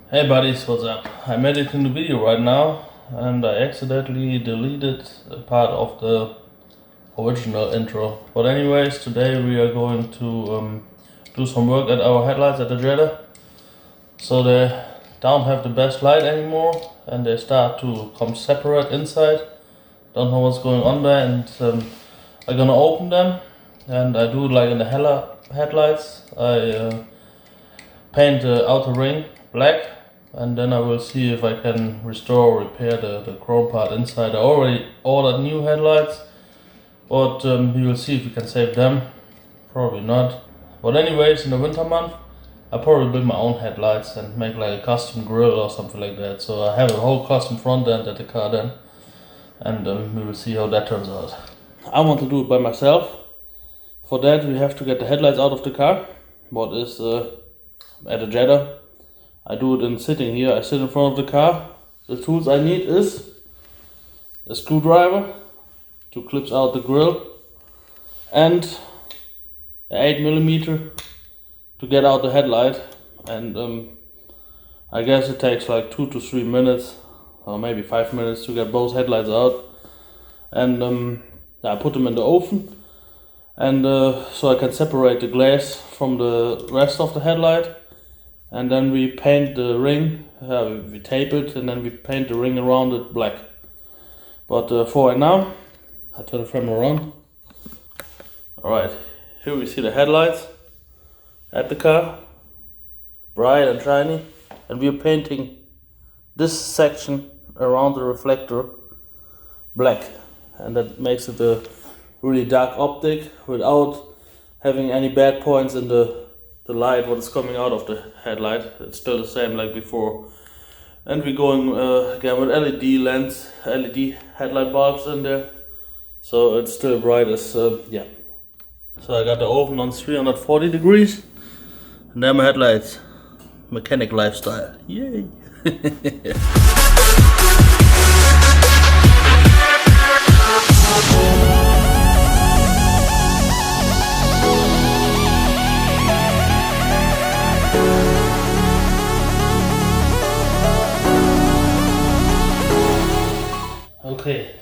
Hey buddies, what's up? I'm editing the video right now and I accidentally deleted a part of the original intro. But anyways, today we are going to do some work at our headlights at the Jetta. So they don't have the best light anymore and they start to come separate inside. Don't know what's going on there, and I'm gonna open them, and I do it like in the headlights. I paint the outer ring black, and then I will see if I can restore or repair the chrome part inside. I already ordered new headlights, but we will see if we can save them. Probably not. But anyways, in the winter month, I probably build my own headlights and make like a custom grill or something like that. So I have a whole custom front end at the car then, and we will see how that turns out. I want to do it by myself. For that we have to get the headlights out of the car, what is at the Jetta. I do it in sitting here. I sit in front of the car. The tools I need is a screwdriver to clip out the grill and an 8mm to get out the headlight, and I guess it takes like 2 to 3 minutes or maybe 5 minutes to get both headlights out, and I put them in the oven, and so I can separate the glass from the rest of the headlight, and then we paint the ring, we tape it, and then we paint the ring around it black. But for right now, I turn the camera around. Alright, here we see the headlights at the car, bright and shiny, and we are painting this section around the reflector black, and that makes it a really dark optic without having any bad points in the light what is coming out of the headlight. It's still the same like before, and we're going again with LED lens, LED headlight bulbs in there, so it's still bright as yeah. So I got the oven on 340 degrees, and there are my headlights. Mechanic lifestyle, yay! Okay,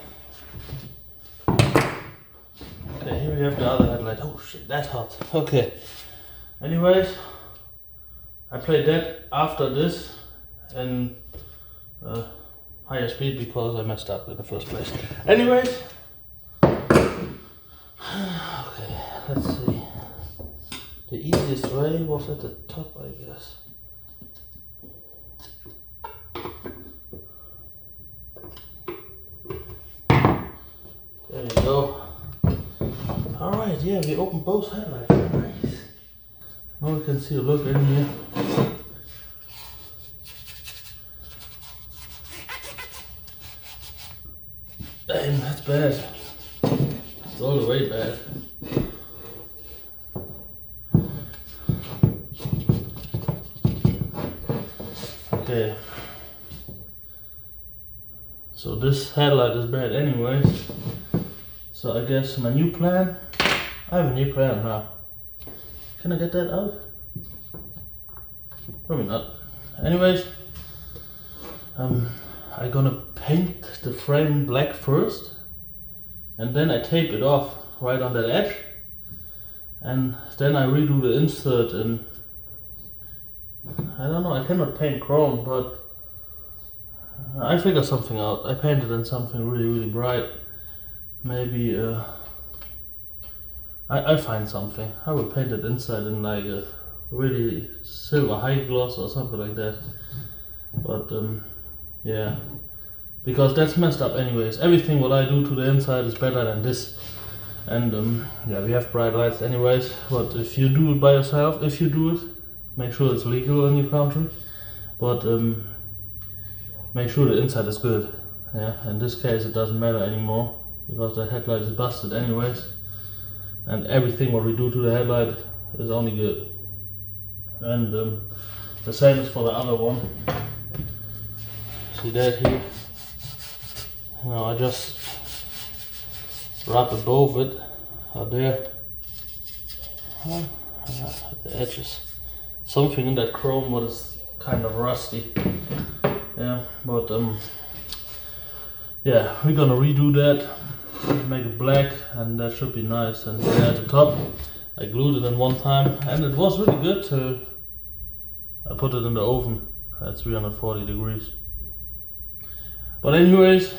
here we have the other headlight. Oh shit, that's hot. Okay, anyways, I played that after this in higher speed because I messed up in the first place. Anyways, okay, let's see. The easiest way was at the top, I guess. There you go. Alright, yeah, we opened both headlights. Nice. Now we can see a look in here. Damn, that's bad. It's all the way bad. Okay. So this headlight is bad anyways. So I guess my new plan, I have a new plan now. Can I get that out? Probably not. Anyways, I'm gonna paint the frame black first, and then I tape it off right on that edge, and then I redo the insert, and I don't know, I cannot paint chrome, but I figured something out. I painted in something really bright. Maybe I find something. I will paint it inside in like a really silver high gloss or something like that. But yeah, because that's messed up anyways. Everything what I do to the inside is better than this. And yeah, we have bright lights anyways. But if you do it by yourself, if you do it, make sure it's legal in your country. But make sure the inside is good. Yeah, in this case it doesn't matter anymore, because the headlight is busted anyways, and everything what we do to the headlight is only good. And the same is for the other one. See that here? Now I just wrap it above it, there, at the edges. something in that chrome what is kind of rusty. Yeah, but yeah, we're gonna redo that, make it black, and that should be nice. And yeah, at the top I glued it in one time, and it was really good till I put it in the oven at 340 degrees. But anyways,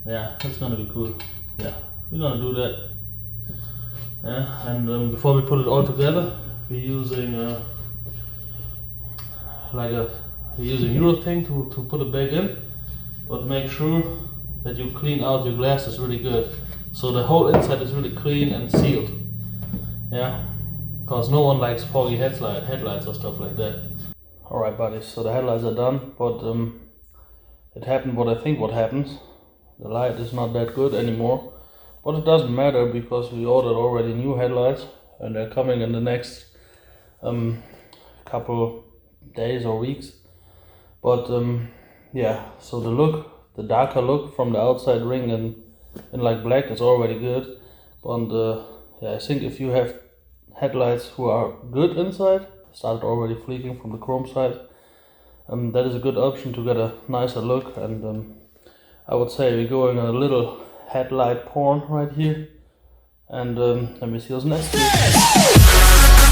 yeah, that's gonna be cool. Yeah, we're gonna do that. Yeah, and before we put it all together, we're using we're using urethane to put it back in. But make sure that you clean out your glasses really good, so the whole inside is really clean and sealed. Yeah, because no one likes foggy headlights or stuff like that. Alright buddies, so the headlights are done, but it happened what I think what happens. The light is not that good anymore, but it doesn't matter because we ordered already new headlights and they're coming in the next couple days or weeks. But yeah, so the darker look from the outside ring in like black is already good. But yeah, I think if you have headlights who are good inside, started already fleeking from the chrome side, that is a good option to get a nicer look. And I would say we're going a little headlight porn right here. And let me see what's next.